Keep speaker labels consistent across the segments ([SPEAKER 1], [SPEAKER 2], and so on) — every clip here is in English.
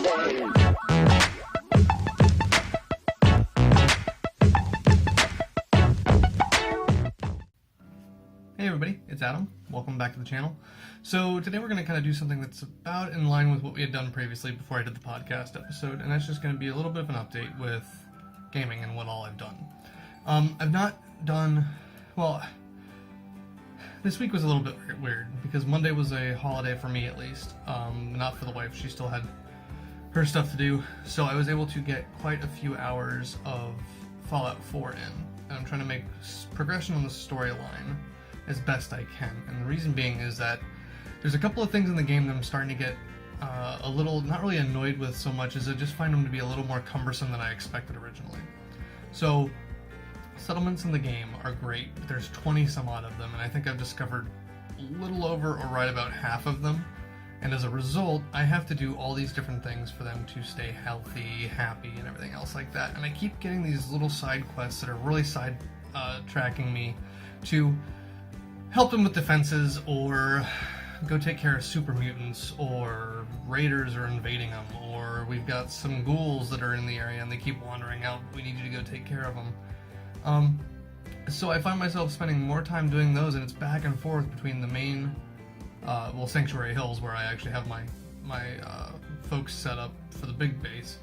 [SPEAKER 1] Hey everybody, it's Adam. Welcome back to the channel. So today we're going to kind of do something that's about in line with what we had done previously before I did the podcast episode, and that's just going to be a little bit of an update with gaming and what all I've done. I've not done, well, this week was a little bit weird because Monday was a holiday for me at least, not for the wife. She still had her stuff to do, so I was able to get quite a few hours of Fallout 4 in, and I'm trying to make progression on the storyline as best I can. And the reason being is that there's a couple of things in the game that I'm starting to get a little, not really annoyed with so much as I just find them to be a little more cumbersome than I expected originally. So, settlements in the game are great, but there's 20 some odd of them, and I think I've discovered a little over or right about half of them. And as a result, I have to do all these different things for them to stay healthy, happy, and everything else like that. And I keep getting these little side quests that are really tracking me to help them with defenses, or go take care of super mutants, or raiders are invading them, or we've got some ghouls that are in the area and they keep wandering out, we need you to go take care of them. So I find myself spending more time doing those, and it's back and forth between the main, Sanctuary Hills, where I actually have my folks set up for the big base,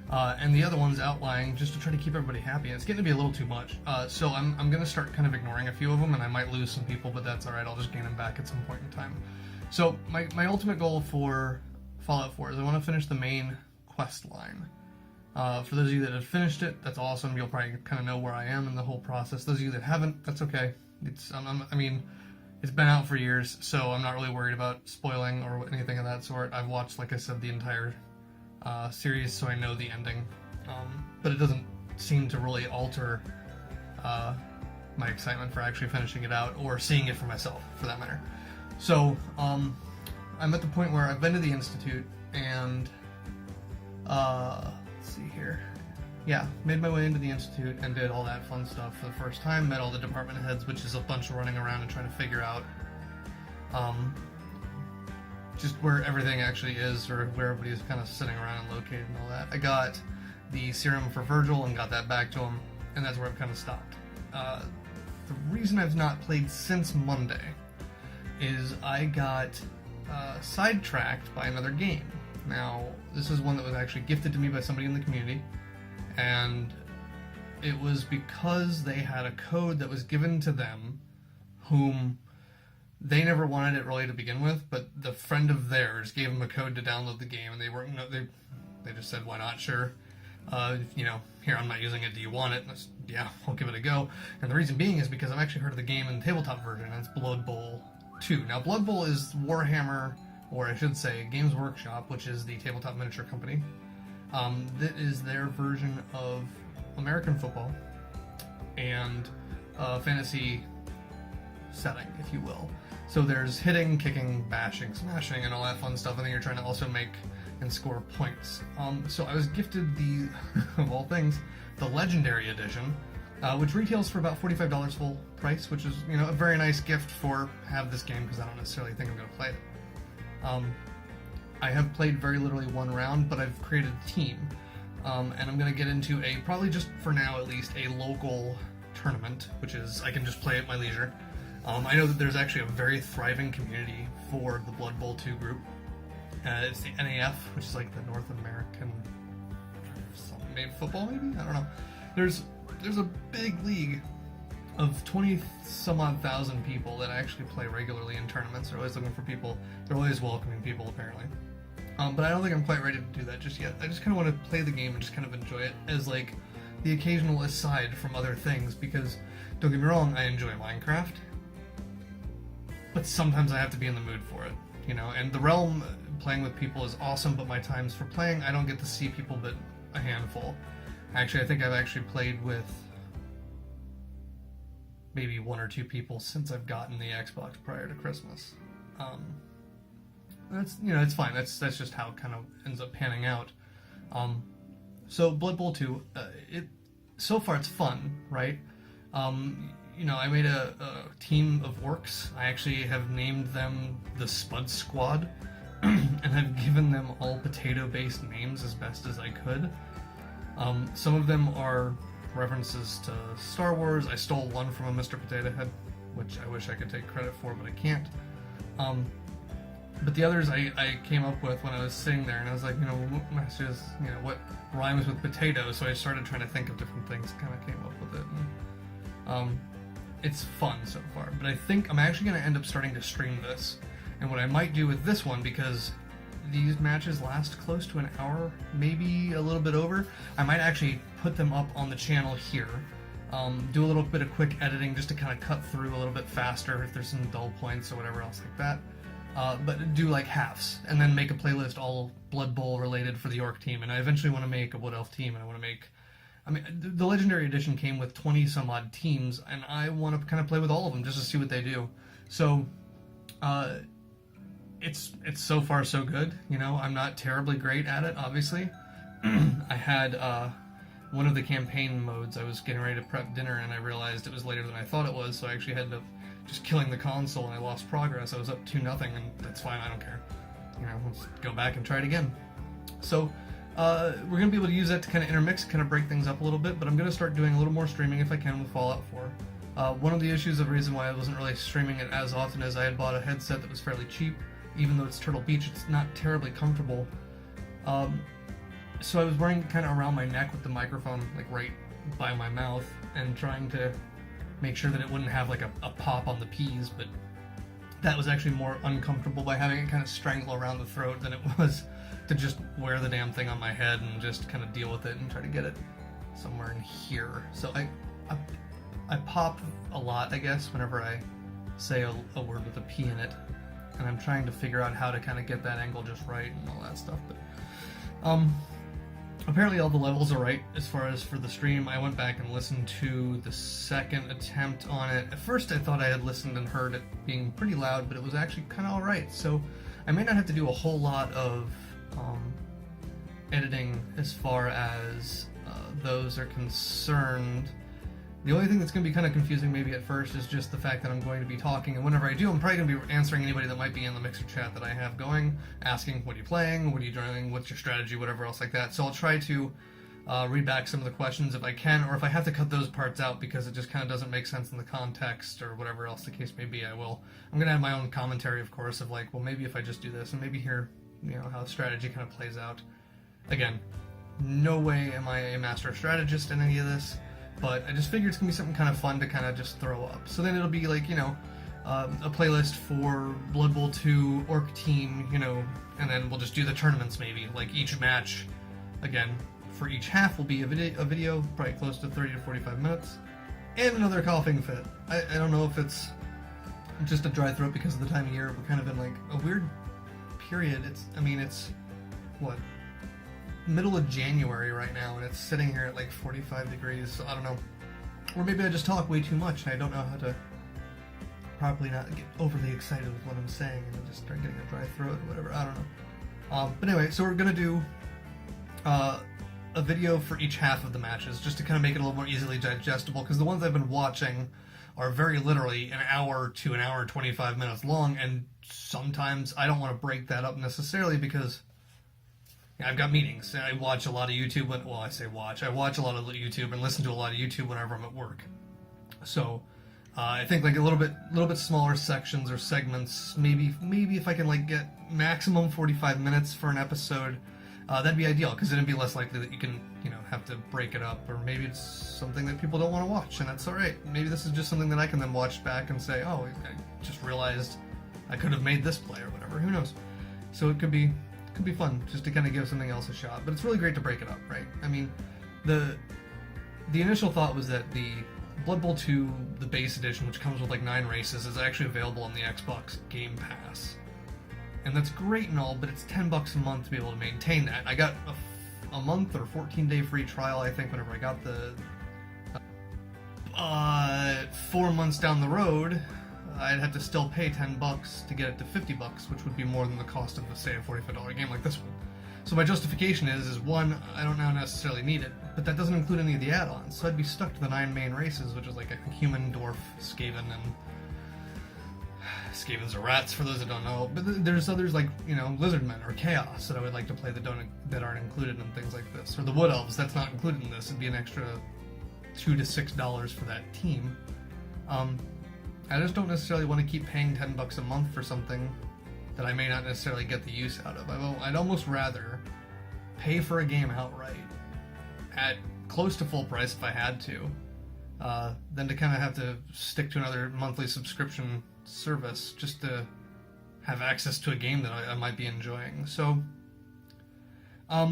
[SPEAKER 1] and the other one's outlying just to try to keep everybody happy. And it's getting to be a little too much, so I'm going to start kind of ignoring a few of them, and I might lose some people, but that's alright, I'll just gain them back at some point in time. So my ultimate goal for Fallout 4 is I want to finish the main quest line. For those of you that have finished it, that's awesome. You'll probably kind of know where I am in the whole process. Those of you that haven't, that's okay. I mean, it's been out for years, so I'm not really worried about spoiling or anything of that sort. I've watched, like I said, the entire series, so I know the ending. But it doesn't seem to really alter my excitement for actually finishing it out, or seeing it for myself, for that matter. So, I'm at the point where I've been to the Institute, and let's see here. Yeah, made my way into the Institute and did all that fun stuff for the first time, met all the department heads, which is a bunch of running around and trying to figure out just where everything actually is, or where everybody's kind of sitting around and located and all that. I got the serum for Virgil and got that back to him, and that's where I've kind of stopped. The reason I've not played since Monday is I got sidetracked by another game. Now, this is one that was actually gifted to me by somebody in the community, and it was because they had a code that was given to them whom they never wanted it really to begin with, but the friend of theirs gave them a code to download the game, and they just said, why not, sure. Here, I'm not using it, do you want it? And I said, yeah, I'll give it a go. And the reason being is because I've actually heard of the game in the tabletop version, and it's Blood Bowl 2. Now, Blood Bowl is Warhammer, or I should say Games Workshop, which is the tabletop miniature company. That is their version of American football and fantasy setting, if you will. So there's hitting, kicking, bashing, smashing, and all that fun stuff, and then you're trying to also make and score points. So I was gifted the, of all things, the Legendary Edition, which retails for about $45 full price, which is, a very nice gift for have this game, because I don't necessarily think I'm going to play it. I have played very literally one round, but I've created a team, and I'm going to get into probably just for now at least, a local tournament, which is, I can just play at my leisure. I know that there's actually a very thriving community for the Blood Bowl 2 group. It's the NAF, which is like the North American football, maybe? I don't know. There's a big league of 20-some-odd thousand people that actually play regularly in tournaments. They're always looking for people. They're always welcoming people, apparently. But I don't think I'm quite ready to do that just yet. I just kind of want to play the game and just kind of enjoy it as, like, the occasional aside from other things, because, don't get me wrong, I enjoy Minecraft, but sometimes I have to be in the mood for it, and the Realm, playing with people is awesome, but my times for playing, I don't get to see people but a handful. Actually, I think I've actually played with maybe one or two people since I've gotten the Xbox prior to Christmas. That's, it's fine. That's just how it kind of ends up panning out. So Blood Bowl 2, so far it's fun, right? I made a team of orcs. I actually have named them the Spud Squad, and I've given them all potato-based names as best as I could. Some of them are references to Star Wars. I stole one from a Mr. Potato Head, which I wish I could take credit for, but I can't. But the others I came up with when I was sitting there, and I was like, what rhymes with potato? So I started trying to think of different things, kind of came up with it. And, it's fun so far, but I think I'm actually going to end up starting to stream this. And what I might do with this one, because these matches last close to an hour, maybe a little bit over, I might actually put them up on the channel here. Do a little bit of quick editing just to kind of cut through a little bit faster if there's some dull points or whatever else like that. But do like halves, and then make a playlist all Blood Bowl related for the Orc team. And I eventually want to make a Wood Elf team, and I want to make... the Legendary Edition came with 20 some odd teams, and I want to kind of play with all of them just to see what they do. So, it's so far so good. I'm not terribly great at it, obviously. I had one of the campaign modes. I was getting ready to prep dinner, and I realized it was later than I thought it was, so I actually had to just killing the console, and I lost progress. I was up 2-0, and that's fine, I don't care. Let's go back and try it again. So, we're going to be able to use that to kind of intermix, kind of break things up a little bit, but I'm going to start doing a little more streaming if I can with Fallout 4. One of the issues, the reason why I wasn't really streaming it as often is I had bought a headset that was fairly cheap. Even though it's Turtle Beach, it's not terribly comfortable. So I was wearing it kind of around my neck with the microphone like right by my mouth, and trying to make sure that it wouldn't have like a pop on the P's, but that was actually more uncomfortable by having it kind of strangle around the throat than it was to just wear the damn thing on my head and just kind of deal with it and try to get it somewhere in here. So I pop a lot, I guess, whenever I say a word with a P in it, and I'm trying to figure out how to kind of get that angle just right and all that stuff. But apparently all the levels are right as far as for the stream. I went back and listened to the second attempt on it. At first I thought I had listened and heard it being pretty loud, but it was actually kind of alright. So I may not have to do a whole lot of editing as far as those are concerned. The only thing that's going to be kind of confusing maybe at first is just the fact that I'm going to be talking, and whenever I do, I'm probably going to be answering anybody that might be in the Mixer chat that I have going, asking, what are you playing, what are you doing, what's your strategy, whatever else like that. So I'll try to read back some of the questions if I can, or if I have to cut those parts out because it just kind of doesn't make sense in the context or whatever else the case may be, I will. I'm going to have my own commentary, of course, of like, well, maybe if I just do this, and maybe hear, how the strategy kind of plays out. Again, no way am I a master strategist in any of this, but I just figured it's going to be something kind of fun to kind of just throw up. So then it'll be like, a playlist for Blood Bowl 2 Orc team, and then we'll just do the tournaments maybe. Like each match, again, for each half will be a video probably close to 30 to 45 minutes, and another coughing fit. I don't know if it's just a dry throat because of the time of year. We're kind of in like a weird period. It's what? Middle of January right now, and it's sitting here at like 45 degrees, so I don't know. Or maybe I just talk way too much and I don't know how to properly not get overly excited with what I'm saying and just start getting a dry throat or whatever, I don't know. But anyway, so we're gonna do a video for each half of the matches just to kind of make it a little more easily digestible, because the ones I've been watching are very literally an hour to an hour and 25 minutes long, and sometimes I don't want to break that up necessarily because I've got meetings, and I watch a lot of YouTube I watch a lot of YouTube and listen to a lot of YouTube whenever I'm at work. So I think like a little bit smaller sections or segments, maybe if I can like get maximum 45 minutes for an episode, that'd be ideal, because then it'd be less likely that you can have to break it up, or maybe it's something that people don't want to watch, and that's alright. Maybe this is just something that I can then watch back and say, oh, I just realized I could have made this play or whatever, who knows. So it could be fun just to kind of give something else a shot, but it's really great to break it up, right? I mean, the initial thought was that the Blood Bowl 2, the base edition, which comes with like 9 races, is actually available on the Xbox Game Pass, and that's great and all, but it's $10 a month to be able to maintain that. I got a month or 14-day free trial, I think, whenever I got the 4 months down the road. I'd have to still pay $10 to get it to $50, which would be more than the cost of, say, a $45 game like this one. So my justification is one, I don't now necessarily need it, but that doesn't include any of the add-ons, so I'd be stuck to the 9 main races, which is like a human, dwarf, Skaven, and Skavens or Rats, for those that don't know. But there's others like, you know, Lizardmen or Chaos that I would like to play that aren't included in things like this. Or the Wood Elves, that's not included in this. It'd be an extra $2 to $6 for that team. I just don't necessarily want to keep paying $10 a month for something that I may not necessarily get the use out of. I'd almost rather pay for a game outright at close to full price if I had to, than to kind of have to stick to another monthly subscription service just to have access to a game that I might be enjoying. So I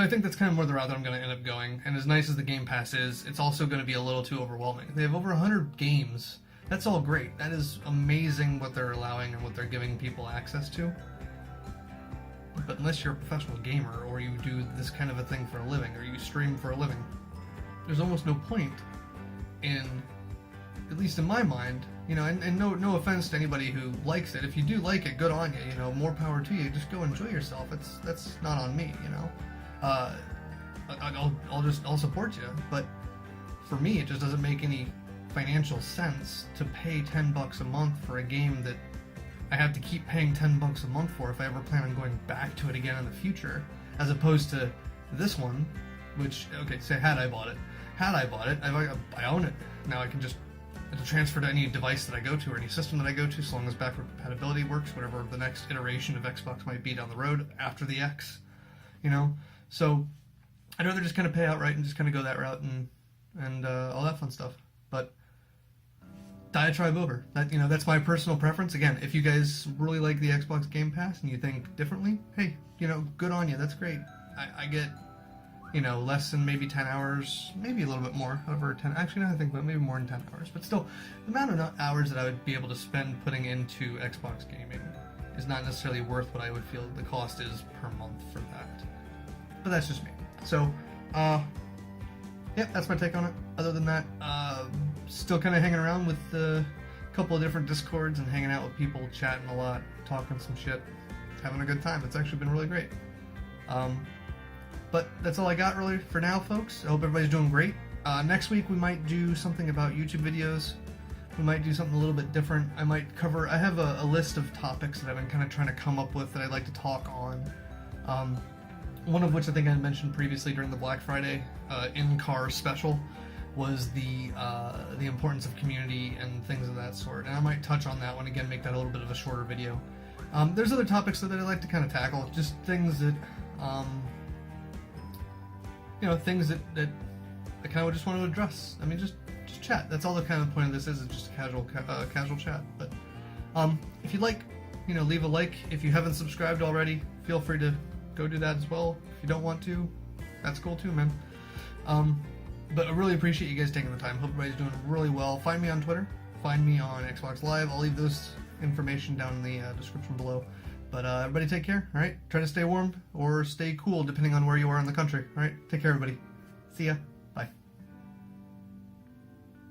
[SPEAKER 1] think that's kind of more the route that I'm going to end up going. And as nice as the Game Pass is, it's also going to be a little too overwhelming. They have over 100 games. That's all great. That is amazing what they're allowing and what they're giving people access to. But unless you're a professional gamer, or you do this kind of a thing for a living, or you stream for a living, there's almost no point in, at least in my mind, you know, and no offense to anybody who likes it. If you do like it, good on you, you know, more power to you. Just go enjoy yourself. That's not on me, you know. I'll support you, but for me, it just doesn't make any financial sense to pay $10 a month for a game that I have to keep paying $10 a month for if I ever plan on going back to it again in the future, as opposed to this one, which, okay, say had I bought it, I own it. Now I can just transfer to any device that I go to or any system that I go to, so long as backward compatibility works, whatever the next iteration of Xbox might be down the road after the X, you know. So I'd rather just kind of pay outright and just kind of go that route and all that fun stuff. But diatribe over. That, you know, that's my personal preference. Again, if you guys really like the Xbox Game Pass and you think differently, hey, you know, good on you. That's great. I get, you know, less than maybe 10 hours, maybe a little bit more, over 10, actually, now I think about maybe more than 10 hours, but still, the amount of hours that I would be able to spend putting into Xbox gaming is not necessarily worth what I would feel the cost is per month for that. But that's just me. So, yeah, that's my take on it. Other than that, still kind of hanging around with a couple of different Discords and hanging out with people, chatting a lot, talking some shit, having a good time. It's actually been really great. But that's all I got really for now, folks. I hope everybody's doing great. Next week we might do something about YouTube videos. We might do something a little bit different. I might cover, I have a list of topics that I've been kind of trying to come up with that I'd like to talk on. One of which I think I mentioned previously during the Black Friday in-car special was the importance of community and things of that sort. And I might touch on that one again, make that a little bit of a shorter video. There's other topics that I'd like to kind of tackle, just things that, you know, things that I kind of just want to address. I mean, just chat. That's all the kind of point of this is just a casual chat. But if you'd like, you know, leave a like. If you haven't subscribed already, feel free to go do that as well. If you don't want to, that's cool too, man. But I really appreciate you guys taking the time. Hope everybody's doing really well. Find me on Twitter. Find me on Xbox Live. I'll leave those information down in the description below. But everybody take care, all right? Try to stay warm or stay cool depending on where you are in the country, all right? Take care, everybody. See ya.